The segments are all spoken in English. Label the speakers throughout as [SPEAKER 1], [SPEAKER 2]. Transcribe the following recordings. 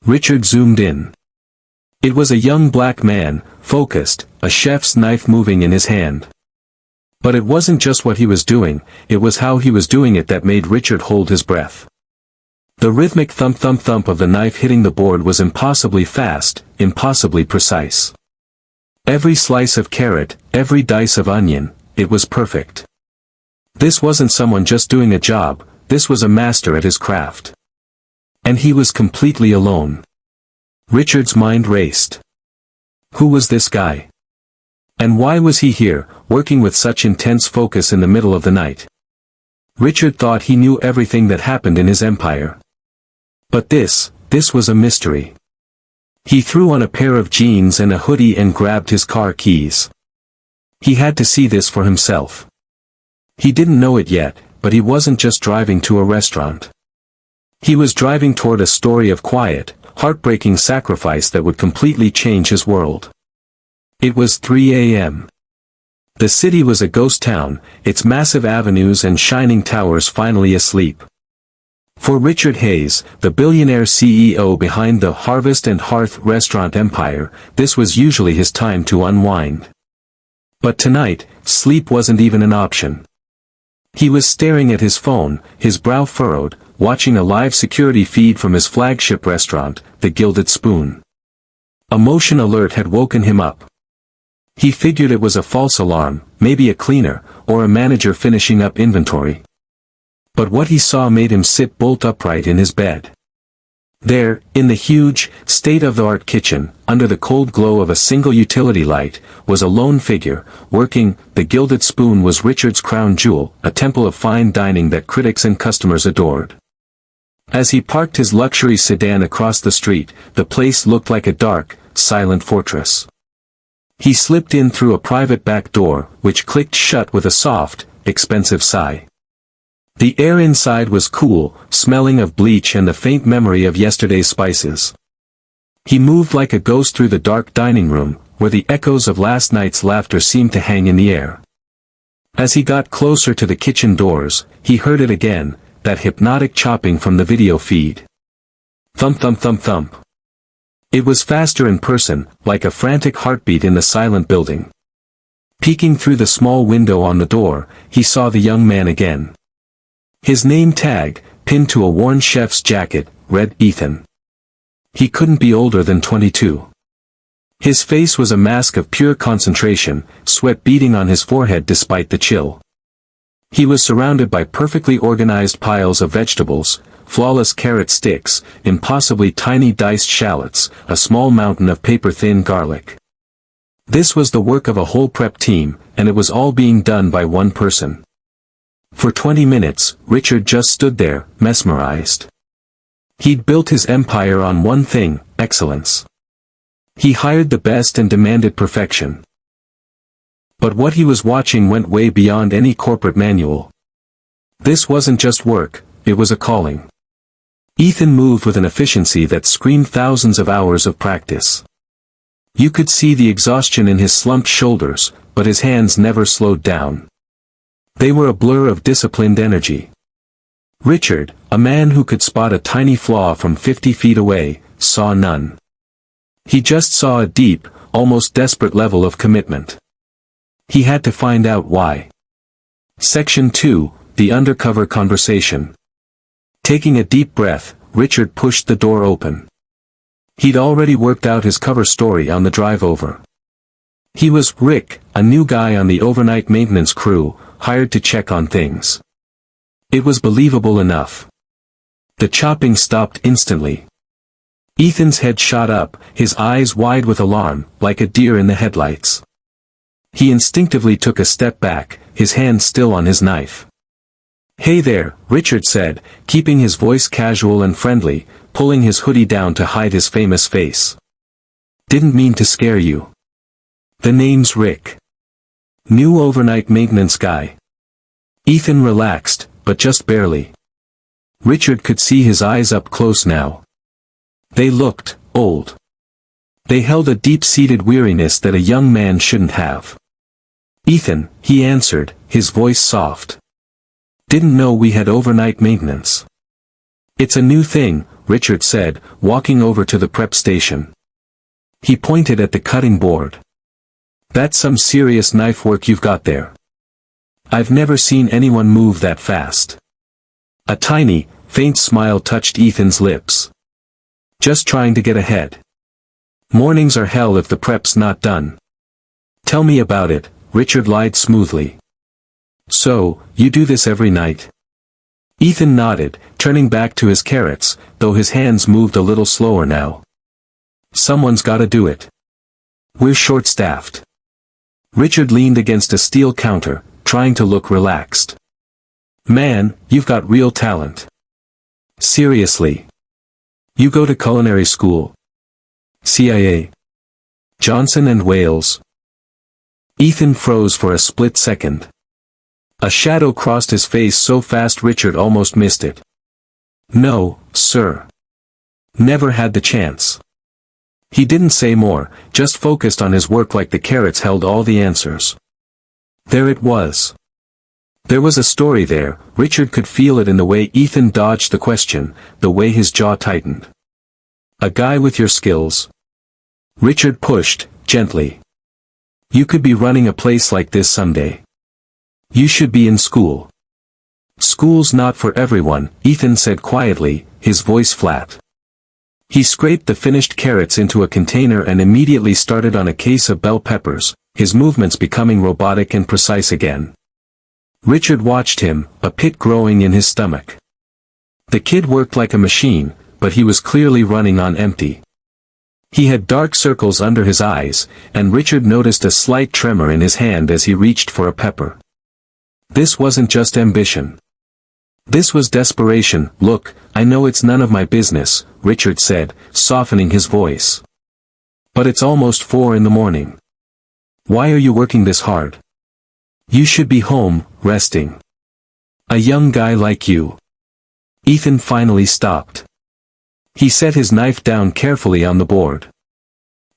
[SPEAKER 1] Richard zoomed in. It was a young black man, focused, a chef's knife moving in his hand. But it wasn't just what he was doing, it was how he was doing it that made Richard hold his breath. The rhythmic thump-thump-thump of the knife hitting the board was impossibly fast, impossibly precise. Every slice of carrot, every dice of onion, it was perfect. This wasn't someone just doing a job, this was a master at his craft. And he was completely alone. Richard's mind raced. Who was this guy? And why was he here, working with such intense focus in the middle of the night? Richard thought he knew everything that happened in his empire. But this was a mystery. He threw on a pair of jeans and a hoodie and grabbed his car keys. He had to see this for himself. He didn't know it yet, but he wasn't just driving to a restaurant. He was driving toward a story of quiet, heartbreaking sacrifice that would completely change his world. It was 3 a.m. The city was a ghost town, its massive avenues and shining towers finally asleep. For Richard Hayes, the billionaire CEO behind the Harvest and Hearth restaurant empire, this was usually his time to unwind. But tonight, sleep wasn't even an option. He was staring at his phone, his brow furrowed, watching a live security feed from his flagship restaurant, the Gilded Spoon. A motion alert had woken him up. He figured it was a false alarm, maybe a cleaner, or a manager finishing up inventory. But what he saw made him sit bolt upright in his bed. There, in the huge, state-of-the-art kitchen, under the cold glow of a single utility light, was a lone figure, working. The Gilded Spoon was Richard's crown jewel, a temple of fine dining that critics and customers adored. As he parked his luxury sedan across the street, the place looked like a dark, silent fortress. He slipped in through a private back door, which clicked shut with a soft, expensive sigh. The air inside was cool, smelling of bleach and the faint memory of yesterday's spices. He moved like a ghost through the dark dining room, where the echoes of last night's laughter seemed to hang in the air. As he got closer to the kitchen doors, he heard it again, that hypnotic chopping from the video feed. Thump thump thump thump. It was faster in person, like a frantic heartbeat in the silent building. Peeking through the small window on the door, he saw the young man again. His name tag, pinned to a worn chef's jacket, read Ethan. He couldn't be older than 22. His face was a mask of pure concentration, sweat beading on his forehead despite the chill. He was surrounded by perfectly organized piles of vegetables, flawless carrot sticks, impossibly tiny diced shallots, a small mountain of paper-thin garlic. This was the work of a whole prep team, and it was all being done by one person. For 20 minutes, Richard just stood there, mesmerized. He'd built his empire on one thing, excellence. He hired the best and demanded perfection. But what he was watching went way beyond any corporate manual. This wasn't just work, it was a calling. Ethan moved with an efficiency that screamed thousands of hours of practice. You could see the exhaustion in his slumped shoulders, but his hands never slowed down. They were a blur of disciplined energy. Richard, a man who could spot a tiny flaw from 50 feet away, saw none. He just saw a deep, almost desperate level of commitment. He had to find out why. Section 2, The Undercover Conversation. Taking a deep breath, Richard pushed the door open. He'd already worked out his cover story on the drive over. He was Rick, a new guy on the overnight maintenance crew, hired to check on things. It was believable enough. The chopping stopped instantly. Ethan's head shot up, his eyes wide with alarm, like a deer in the headlights. He instinctively took a step back, his hand still on his knife. "Hey there," Richard said, keeping his voice casual and friendly, pulling his hoodie down to hide his famous face. "Didn't mean to scare you. The name's Rick. New overnight maintenance guy." Ethan relaxed, but just barely. Richard could see his eyes up close now. They looked old. They held a deep-seated weariness that a young man shouldn't have. "Ethan," he answered, his voice soft. "Didn't know we had overnight maintenance." It's a new thing, Richard said, walking over to the prep station. He pointed at the cutting board. That's some serious knife work you've got there. I've never seen anyone move that fast. A tiny, faint smile touched Ethan's lips. Just trying to get ahead. Mornings are hell if the prep's not done. Tell me about it, Richard lied smoothly. So, you do this every night? Ethan nodded, turning back to his carrots, though his hands moved a little slower now. Someone's gotta do it. We're short-staffed. Richard leaned against a steel counter, trying to look relaxed. Man, you've got real talent. Seriously. You go to culinary school? CIA. Johnson and Wales. Ethan froze for a split second. A shadow crossed his face so fast Richard almost missed it. No, sir. Never had the chance. He didn't say more, just focused on his work like the carrots held all the answers. There it was. There was a story there. Richard could feel it in the way Ethan dodged the question, the way his jaw tightened. A guy with your skills. Richard pushed, gently. You could be running a place like this someday. You should be in school. School's not for everyone, Ethan said quietly, his voice flat. He scraped the finished carrots into a container and immediately started on a case of bell peppers, his movements becoming robotic and precise again. Richard watched him, a pit growing in his stomach. The kid worked like a machine, but he was clearly running on empty. He had dark circles under his eyes, and Richard noticed a slight tremor in his hand as he reached for a pepper. This wasn't just ambition. This was desperation. Look, I know it's none of my business, Richard said, softening his voice. But it's almost 4 in the morning. Why are you working this hard? You should be home, resting. A young guy like you. Ethan finally stopped. He set his knife down carefully on the board.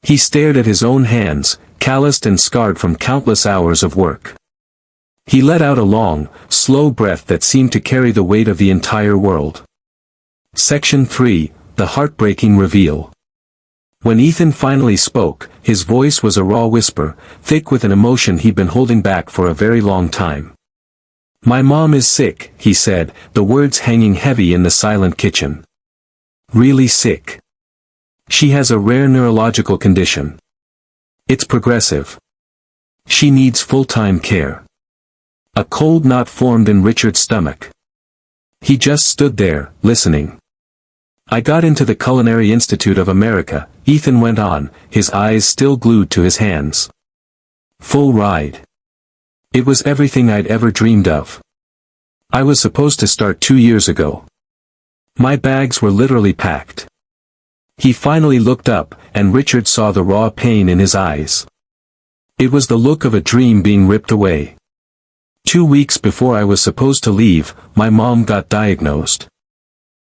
[SPEAKER 1] He stared at his own hands, calloused and scarred from countless hours of work. He let out a long, slow breath that seemed to carry the weight of the entire world. Section 3, The Heartbreaking Reveal. When Ethan finally spoke, his voice was a raw whisper, thick with an emotion he'd been holding back for a very long time. My mom is sick, he said, the words hanging heavy in the silent kitchen. Really sick. She has a rare neurological condition. It's progressive. She needs full-time care. A cold knot formed in Richard's stomach. He just stood there, listening. I got into the Culinary Institute of America, Ethan went on, his eyes still glued to his hands. Full ride. It was everything I'd ever dreamed of. I was supposed to start 2 years ago. My bags were literally packed. He finally looked up, and Richard saw the raw pain in his eyes. It was the look of a dream being ripped away. 2 weeks before I was supposed to leave, my mom got diagnosed.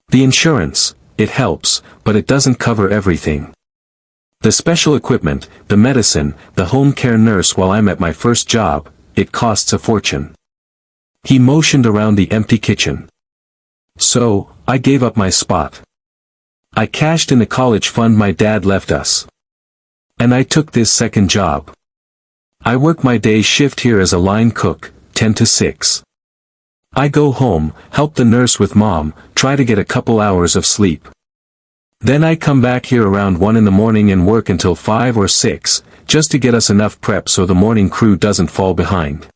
[SPEAKER 1] The insurance, it helps, but it doesn't cover everything. The special equipment, the medicine, the home care nurse while I'm at my first job, it costs a fortune. He motioned around the empty kitchen. So, I gave up my spot. I cashed in the college fund my dad left us. And I took this second job. I work my day shift here as a line cook, 10 to 6. I go home, help the nurse with mom, try to get a couple hours of sleep. Then I come back here around 1 in the morning and work until 5 or 6, just to get us enough prep so the morning crew doesn't fall behind.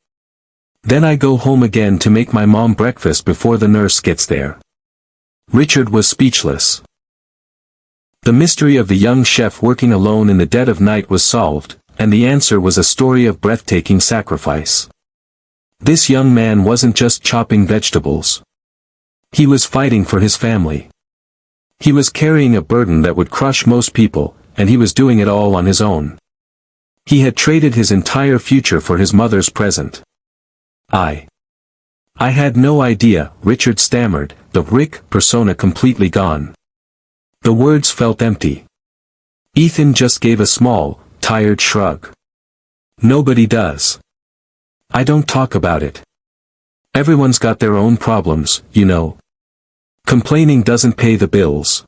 [SPEAKER 1] Then I go home again to make my mom breakfast before the nurse gets there. Richard was speechless. The mystery of the young chef working alone in the dead of night was solved, and the answer was a story of breathtaking sacrifice. This young man wasn't just chopping vegetables. He was fighting for his family. He was carrying a burden that would crush most people, and he was doing it all on his own. He had traded his entire future for his mother's present. I had no idea, Richard stammered, the Rick persona completely gone. The words felt empty. Ethan just gave a small, tired shrug. Nobody does. I don't talk about it. Everyone's got their own problems, you know. Complaining doesn't pay the bills.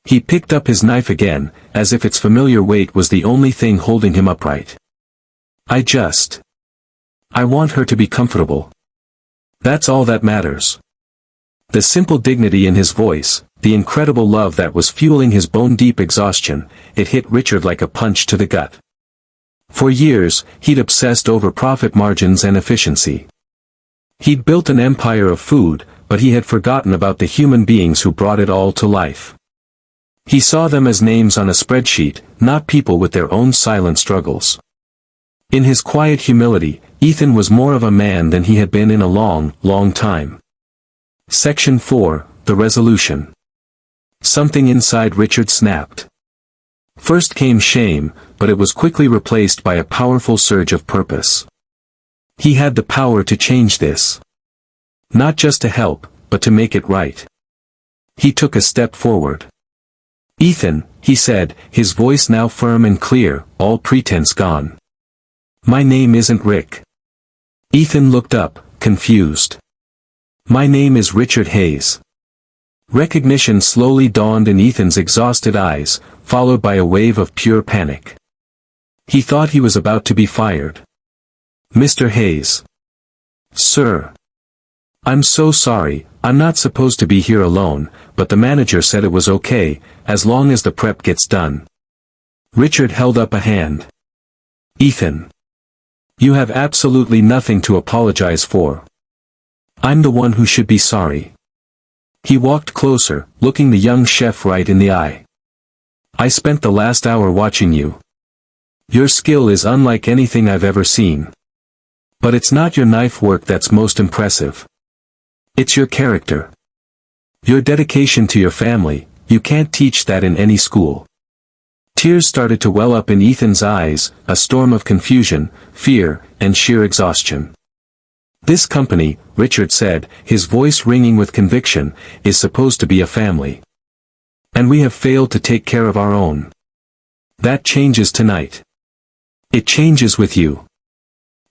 [SPEAKER 1] He picked up his knife again, as if its familiar weight was the only thing holding him upright. I want her to be comfortable. That's all that matters. The simple dignity in his voice, the incredible love that was fueling his bone-deep exhaustion, it hit Richard like a punch to the gut. For years, he'd obsessed over profit margins and efficiency. He'd built an empire of food, but he had forgotten about the human beings who brought it all to life. He saw them as names on a spreadsheet, not people with their own silent struggles. In his quiet humility, Ethan was more of a man than he had been in a long, long time. Section 4, The Resolution. Something inside Richard snapped. First came shame, but it was quickly replaced by a powerful surge of purpose. He had the power to change this. Not just to help, but to make it right. He took a step forward. "Ethan," he said, his voice now firm and clear, all pretense gone. "My name isn't Rick." Ethan looked up, confused. "My name is Richard Hayes." Recognition slowly dawned in Ethan's exhausted eyes, followed by a wave of pure panic. He thought he was about to be fired. "Mr. Hayes." "Sir. I'm so sorry, I'm not supposed to be here alone, but the manager said it was okay, as long as the prep gets done." Richard held up a hand. "Ethan. You have absolutely nothing to apologize for. I'm the one who should be sorry." He walked closer, looking the young chef right in the eye. "I spent the last hour watching you. Your skill is unlike anything I've ever seen. But it's not your knife work that's most impressive. It's your character. Your dedication to your family, you can't teach that in any school." Tears started to well up in Ethan's eyes, a storm of confusion, fear, and sheer exhaustion. "This company," Richard said, his voice ringing with conviction, "is supposed to be a family. And we have failed to take care of our own. That changes tonight. It changes with you."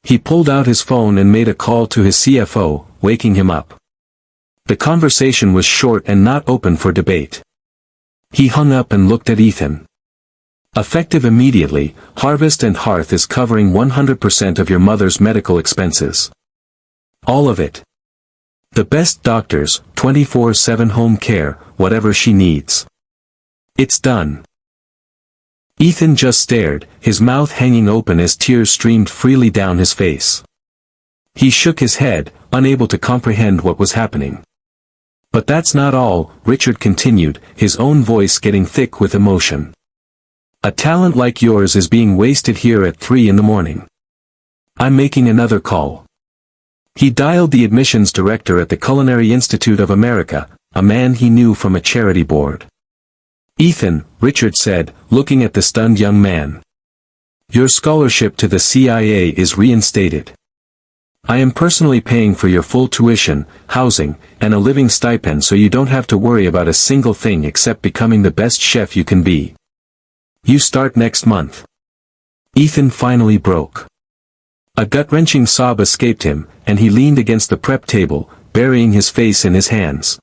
[SPEAKER 1] He pulled out his phone and made a call to his CFO, waking him up. The conversation was short and not open for debate. He hung up and looked at Ethan. "Effective immediately, Harvest and Hearth is covering 100% of your mother's medical expenses. All of it. The best doctors, 24/7 home care, whatever she needs. It's done." Ethan just stared, his mouth hanging open as tears streamed freely down his face. He shook his head, unable to comprehend what was happening. "But that's not all," Richard continued, his own voice getting thick with emotion. "A talent like yours is being wasted here at 3 in the morning. I'm making another call." He dialed the admissions director at the Culinary Institute of America, a man he knew from a charity board. "Ethan," Richard said, looking at the stunned young man. "Your scholarship to the CIA is reinstated. I am personally paying for your full tuition, housing, and a living stipend so you don't have to worry about a single thing except becoming the best chef you can be. You start next month." Ethan finally broke. A gut-wrenching sob escaped him, and he leaned against the prep table, burying his face in his hands.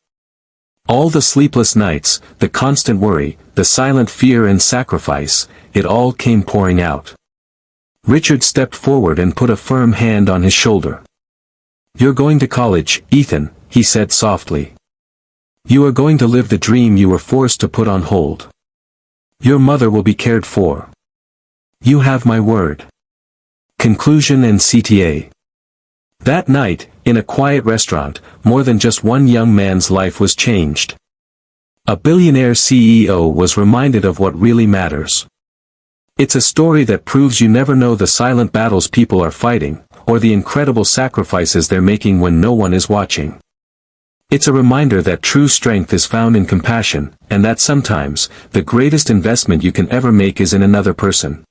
[SPEAKER 1] All the sleepless nights, the constant worry, the silent fear and sacrifice, it all came pouring out. Richard stepped forward and put a firm hand on his shoulder. "You're going to college, Ethan," he said softly. "You are going to live the dream you were forced to put on hold. Your mother will be cared for. You have my word." Conclusion and CTA. That night, in a quiet restaurant, more than just one young man's life was changed. A billionaire CEO was reminded of what really matters. It's a story that proves you never know the silent battles people are fighting, or the incredible sacrifices they're making when no one is watching. It's a reminder that true strength is found in compassion, and that sometimes, the greatest investment you can ever make is in another person.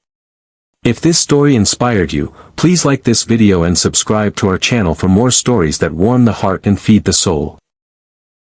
[SPEAKER 1] If this story inspired you, please like this video and subscribe to our channel for more stories that warm the heart and feed the soul.